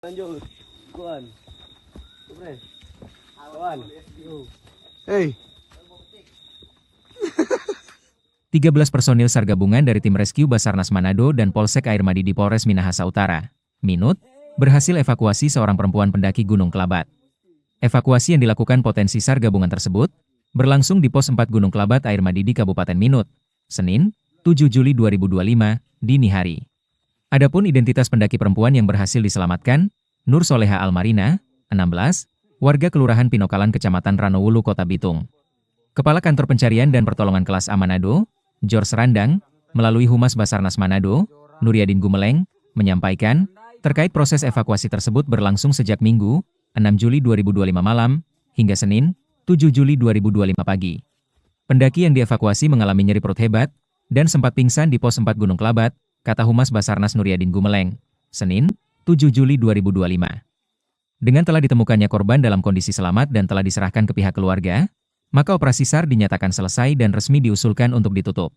Lanjut, Kuan. Kupres. Kuan. Hey, 13 personil SAR gabungan dari tim rescue Basarnas Manado dan Polsek Air Madi di Polres Minahasa Utara, Minut, berhasil evakuasi seorang perempuan pendaki Gunung Kelabat. Evakuasi yang dilakukan potensi SAR gabungan tersebut berlangsung di Pos 4 Gunung Kelabat Air Madi di Kabupaten Minut, Senin, 7 Juli 2025, dini hari. Adapun identitas pendaki perempuan yang berhasil diselamatkan, Nur Soleha Almarina, 16, warga Kelurahan Pinokalan Kecamatan Ranowulu, Kota Bitung. Kepala Kantor Pencarian dan Pertolongan Kelas A Manado, George Randang, melalui Humas Basarnas Manado, Nuryadin Gumeleng, menyampaikan, terkait proses evakuasi tersebut berlangsung sejak Minggu, 6 Juli 2025 malam, hingga Senin, 7 Juli 2025 pagi. Pendaki yang dievakuasi mengalami nyeri perut hebat, dan sempat pingsan di Pos 4 Gunung Kelabat, kata Humas Basarnas Nuryadin Gumeleng, Senin, 7 Juli 2025. Dengan telah ditemukannya korban dalam kondisi selamat dan telah diserahkan ke pihak keluarga, maka operasi SAR dinyatakan selesai dan resmi diusulkan untuk ditutup.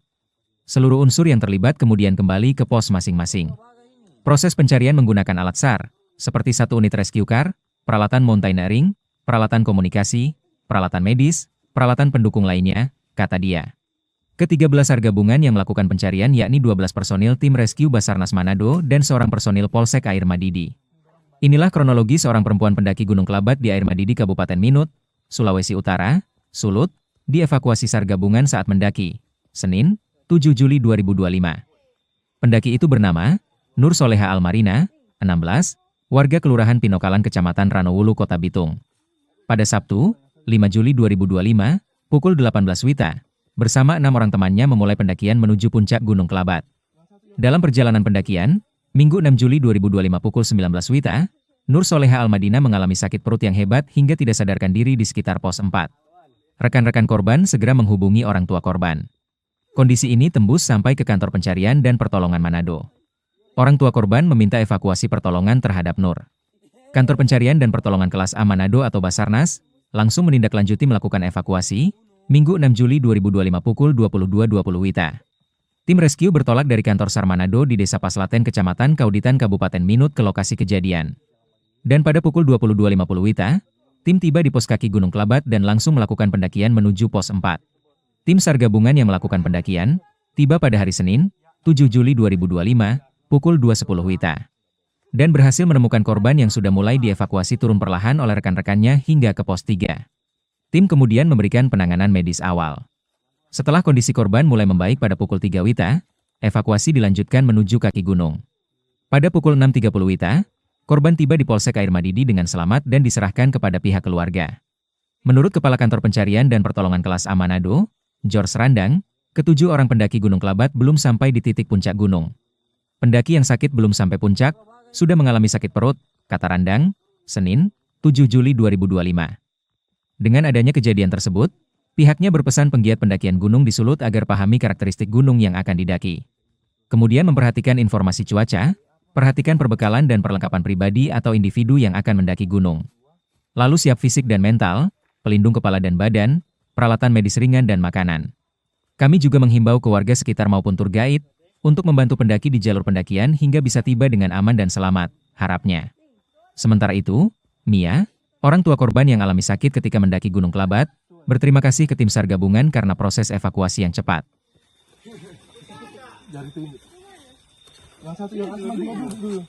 Seluruh unsur yang terlibat kemudian kembali ke pos masing-masing. Proses pencarian menggunakan alat SAR, seperti 1 unit rescue car, peralatan mountaineering, peralatan komunikasi, peralatan medis, peralatan pendukung lainnya, kata dia. Ke-13 SAR gabungan yang melakukan pencarian yakni 12 personil tim rescue Basarnas Manado dan seorang personil Polsek Air Madidi. Inilah kronologi seorang perempuan pendaki Gunung Kelabat di Air Madidi Kabupaten Minut, Sulawesi Utara, Sulut, dievakuasi SAR gabungan saat mendaki, Senin, 7 Juli 2025. Pendaki itu bernama Nur Soleha Almarina, 16, warga Kelurahan Pinokalan Kecamatan Ranowulu, Kota Bitung. Pada Sabtu, 5 Juli 2025, pukul 18 WITA, bersama 6 orang temannya memulai pendakian menuju puncak Gunung Kelabat. Dalam perjalanan pendakian, Minggu 6 Juli 2025 pukul 19 WITA, Nur Soleha Almadina mengalami sakit perut yang hebat hingga tidak sadarkan diri di sekitar pos 4. Rekan-rekan korban segera menghubungi orang tua korban. Kondisi ini tembus sampai ke Kantor Pencarian dan Pertolongan Manado. Orang tua korban meminta evakuasi pertolongan terhadap Nur. Kantor Pencarian dan Pertolongan Kelas A Manado atau Basarnas langsung menindaklanjuti melakukan evakuasi, Minggu 6 Juli 2025 pukul 22.20 WITA. Tim rescue bertolak dari kantor SAR Manado di Desa Paslaten, Kecamatan Kauditan, Kabupaten Minut ke lokasi kejadian. Dan pada pukul 22.50 WITA, tim tiba di pos kaki Gunung Kelabat dan langsung melakukan pendakian menuju pos 4. Tim SAR gabungan yang melakukan pendakian, tiba pada hari Senin, 7 Juli 2025, pukul 2.10 WITA. Dan berhasil menemukan korban yang sudah mulai dievakuasi turun perlahan oleh rekan-rekannya hingga ke pos 3. Tim kemudian memberikan penanganan medis awal. Setelah kondisi korban mulai membaik pada pukul 3 WITA, evakuasi dilanjutkan menuju kaki gunung. Pada pukul 6.30 WITA, korban tiba di Polsek Air Madidi dengan selamat dan diserahkan kepada pihak keluarga. Menurut Kepala Kantor Pencarian dan Pertolongan Kelas A Manado, George Randang, ke-7 orang pendaki Gunung Kelabat belum sampai di titik puncak gunung. Pendaki yang sakit belum sampai puncak, sudah mengalami sakit perut, kata Randang, Senin, 7 Juli 2025. Dengan adanya kejadian tersebut, pihaknya berpesan penggiat pendakian gunung di Sulut agar pahami karakteristik gunung yang akan didaki. Kemudian memperhatikan informasi cuaca, perhatikan perbekalan dan perlengkapan pribadi atau individu yang akan mendaki gunung. Lalu siap fisik dan mental, pelindung kepala dan badan, peralatan medis ringan dan makanan. Kami juga menghimbau ke warga sekitar maupun tour guide, untuk membantu pendaki di jalur pendakian hingga bisa tiba dengan aman dan selamat, harapnya. Sementara itu, Mia, orang tua korban yang alami sakit ketika mendaki Gunung Kelabat, berterima kasih ke tim SAR gabungan karena proses evakuasi yang cepat. yang satu yang asma dulu.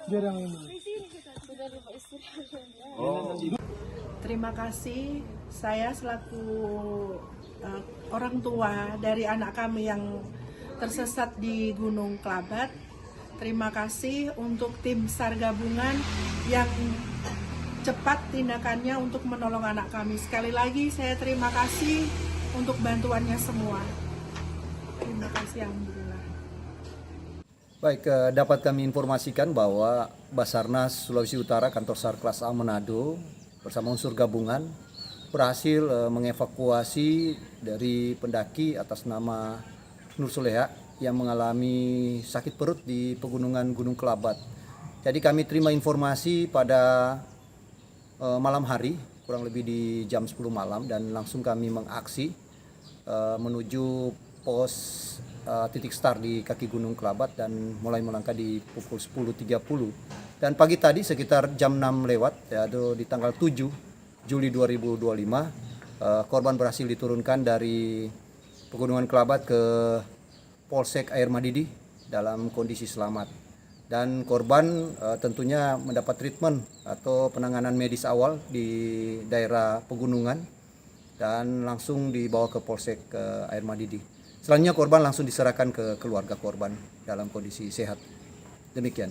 Biar yang ini. Terima kasih, saya selaku orang tua dari anak kami yang tersesat di Gunung Kelabat. Terima kasih untuk tim SAR gabungan yang cepat tindakannya untuk menolong anak kami. Sekali lagi saya terima kasih untuk bantuannya semua. Terima kasih, alhamdulillah. Baik, dapat kami informasikan bahwa Basarnas Sulawesi Utara Kantor SAR Kelas A Manado bersama unsur gabungan berhasil mengevakuasi dari pendaki atas nama Nur Soleha yang mengalami sakit perut di pegunungan Gunung Kelabat. Jadi kami terima informasi pada malam hari, kurang lebih di jam 10 malam, dan langsung kami mengaksi menuju pos titik start di kaki Gunung Kelabat dan mulai melangkah di pukul 10.30 Dan pagi tadi sekitar jam 6 lewat, yaitu di tanggal 7 Juli 2025, korban berhasil diturunkan dari Pegunungan Kelabat ke Polsek Air Madidi dalam kondisi selamat. Dan korban tentunya mendapat treatment atau penanganan medis awal di daerah pegunungan dan langsung dibawa ke Polsek Air Madidi. Selanjutnya korban langsung diserahkan ke keluarga korban dalam kondisi sehat. Demikian.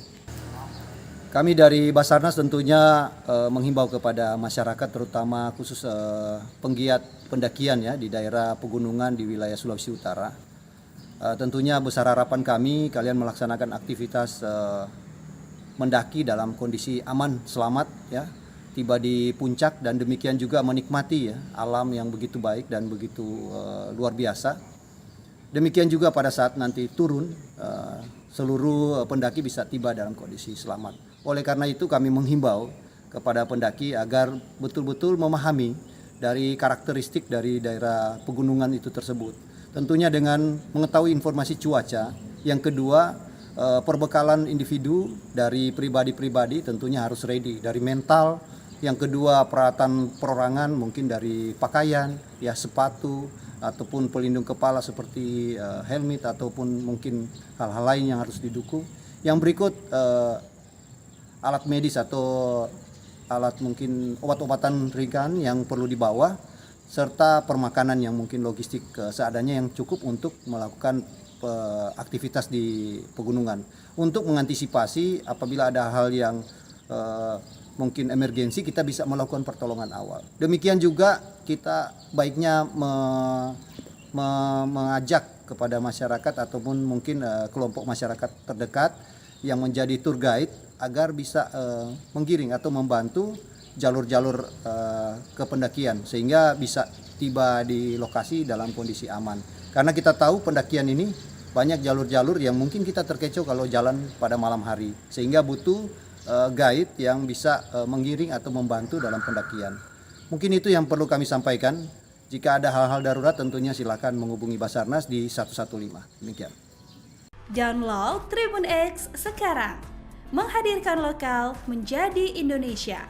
Kami dari Basarnas tentunya menghimbau kepada masyarakat, terutama khusus penggiat pendakian ya di daerah pegunungan di wilayah Sulawesi Utara. Tentunya besar harapan kami kalian melaksanakan aktivitas mendaki dalam kondisi aman, selamat ya, tiba di puncak dan demikian juga menikmati ya alam yang begitu baik dan begitu luar biasa. Demikian juga pada saat nanti turun seluruh pendaki bisa tiba dalam kondisi selamat. Oleh karena itu kami menghimbau kepada pendaki agar betul-betul memahami dari karakteristik dari daerah pegunungan itu tersebut. Tentunya dengan mengetahui informasi cuaca. Yang kedua, perbekalan individu dari pribadi-pribadi tentunya harus ready dari mental. Yang kedua, peralatan perorangan mungkin dari pakaian, ya sepatu ataupun pelindung kepala seperti helmet ataupun mungkin hal-hal lain yang harus didukung. Yang berikut alat medis atau alat mungkin obat-obatan ringan yang perlu dibawa serta permakanan yang mungkin logistik seadanya yang cukup untuk melakukan aktivitas di pegunungan. Untuk mengantisipasi apabila ada hal yang mungkin emergensi, kita bisa melakukan pertolongan awal. Demikian juga kita baiknya mengajak kepada masyarakat ataupun mungkin kelompok masyarakat terdekat yang menjadi tour guide agar bisa menggiring atau membantu jalur-jalur ke pendakian sehingga bisa tiba di lokasi dalam kondisi aman. Karena kita tahu pendakian ini banyak jalur-jalur yang mungkin kita terkecoh kalau jalan pada malam hari, sehingga butuh guide yang bisa menggiring atau membantu dalam pendakian. Mungkin itu yang perlu kami sampaikan. Jika ada hal-hal darurat tentunya silakan menghubungi Basarnas di 115. Demikian. Download Tribun X sekarang. Menghadirkan lokal menjadi Indonesia.